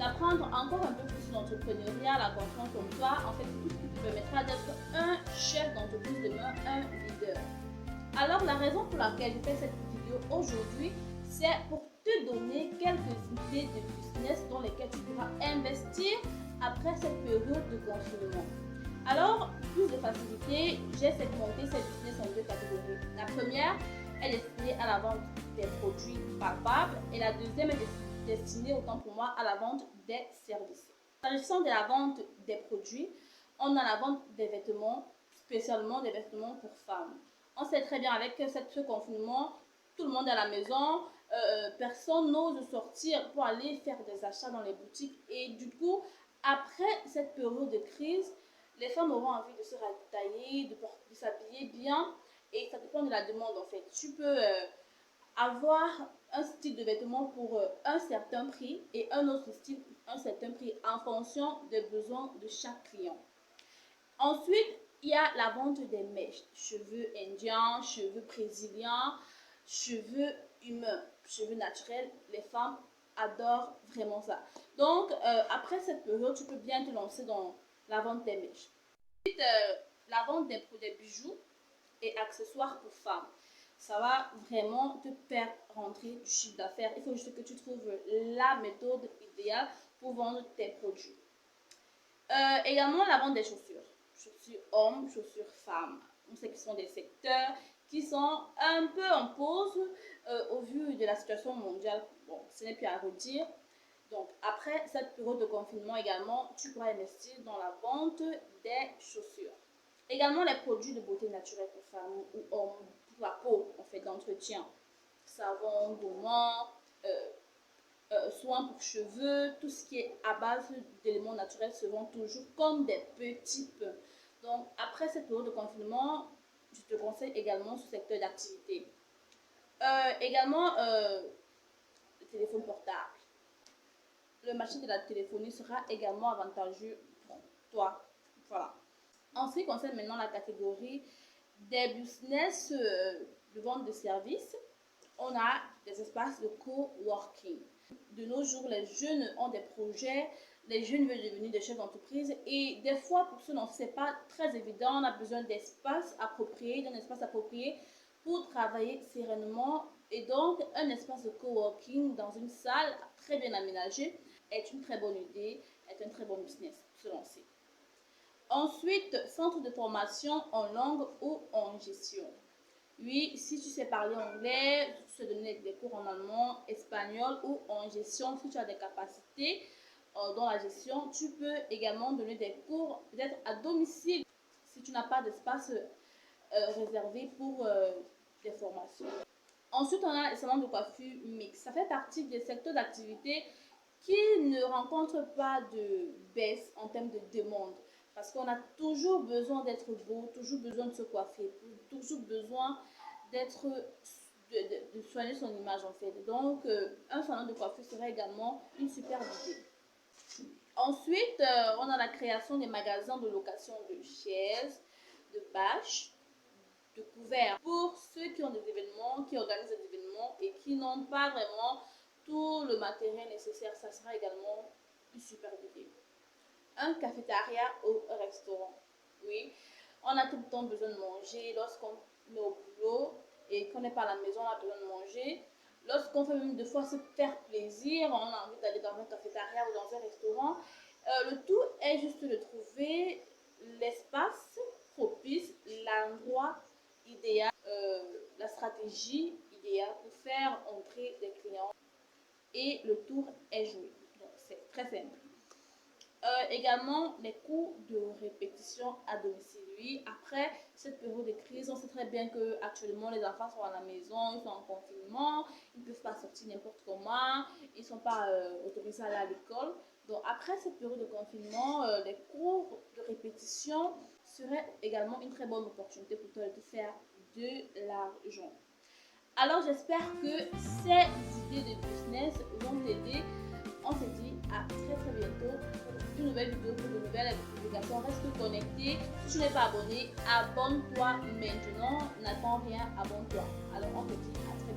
d'apprendre encore un peu plus sur l'entrepreneuriat, la confiance en toi. En fait, c'est tout ce qui te permettra d'être un chef d'entreprise demain, un leader. Alors, la raison pour laquelle je fais cette vidéo aujourd'hui, c'est pour te donner quelques idées de business dans lesquelles tu pourras investir après cette période de confinement. Alors, pour plus de facilité, j'ai segmenté ces business en deux catégories. La première est destinée à la vente des produits palpables et la deuxième est destinée, autant pour moi, à la vente des services. S'agissant de la vente des produits, on a la vente des vêtements, spécialement des vêtements pour femmes. On sait très bien avec ce confinement, tout le monde est à la maison, personne n'ose sortir pour aller faire des achats dans les boutiques et du coup, après cette période de crise, les femmes auront envie de se ravitailler, de s'habiller bien et ça dépend de la demande en fait. Tu peux avoir un style de vêtement pour un certain prix et un autre style pour un certain prix en fonction des besoins de chaque client. Ensuite, il y a la vente des mèches, cheveux indiens, cheveux brésiliens, cheveux humains, cheveux naturels. Les femmes adorent vraiment ça. Donc, après cette période, tu peux bien te lancer dans la vente des mèches. Ensuite, la vente des bijoux et accessoires pour femmes. Ça va vraiment te faire rentrer du chiffre d'affaires. Il faut juste que tu trouves la méthode idéale pour vendre tes produits. Également, la vente des chaussures. Chaussures hommes, chaussures femmes. On sait que ce sont des secteurs qui sont un peu en pause au vu de la situation mondiale. Bon, ce n'est plus à redire. Donc, après cette période de confinement également, tu pourras investir dans la vente des chaussures. Également, les produits de beauté naturelle pour femmes ou hommes, pour la peau, en fait, d'entretien. Savon, gommant, soins pour cheveux, tout ce qui est à base d'éléments naturels se vend toujours comme des petits peu. Donc, après cette période de confinement, je te conseille également ce secteur d'activité. Également, le téléphone portable. Le marché de la téléphonie sera également avantageux pour toi. Voilà. En ce qui concerne maintenant la catégorie des business de vente de services, on a des espaces de coworking. De nos jours, les jeunes ont des projets, les jeunes veulent devenir des chefs d'entreprise et des fois, pour ceux dont ce n'est pas très évident, on a besoin d'espace approprié, d'un espace approprié pour travailler sereinement. Et donc, un espace de coworking dans une salle très bien aménagée est une très bonne idée, est un très bon business pour se lancer. Ensuite, centre de formation en langue ou en gestion. Oui, si tu sais parler anglais, si tu sais donner des cours en allemand, espagnol ou en gestion, si tu as des capacités dans la gestion, tu peux également donner des cours peut-être à domicile si tu n'as pas d'espace réservé pour des formations. Ensuite, on a les salons de coiffure mixte. Ça fait partie des secteurs d'activité qui ne rencontrent pas de baisse en termes de demande. Parce qu'on a toujours besoin d'être beau, toujours besoin de se coiffer, toujours besoin d'être, de soigner son image en fait. Donc, un salon de coiffure serait également une super idée. Ensuite, on a la création des magasins de location de chaises, de bâches, de couverts. Pour ceux qui ont des événements, qui organisent des événements et qui n'ont pas vraiment tout le matériel nécessaire, ça sera également une super idée. Un cafétéria ou un restaurant. Oui, on a tout le temps besoin de manger lorsqu'on est au boulot et qu'on n'est pas à la maison, on a besoin de manger. Lorsqu'on veut même des fois se faire plaisir, on a envie d'aller dans un cafétéria ou dans un restaurant. Le tout est juste de trouver l'espace propice, l'endroit idéal, la stratégie idéale pour faire entrer des clients et le tour est joué. Donc c'est très simple. Également les cours de répétition à domicile. Oui, après cette période de crise, on sait très bien que actuellement les enfants sont à la maison, ils sont en confinement, ils ne peuvent pas sortir n'importe comment, ils ne sont pas autorisés à aller à l'école. Donc après cette période de confinement, les cours de répétition seraient également une très bonne opportunité pour toi de te faire de l'argent. Alors j'espère que ces idées de business vont t'aider. On se dit à très bientôt pour une nouvelle vidéo, pour de nouvelles publications. Reste connecté. Si tu n'es pas abonné, abonne-toi maintenant. N'attends rien, abonne-toi. Alors on te dit à très bientôt.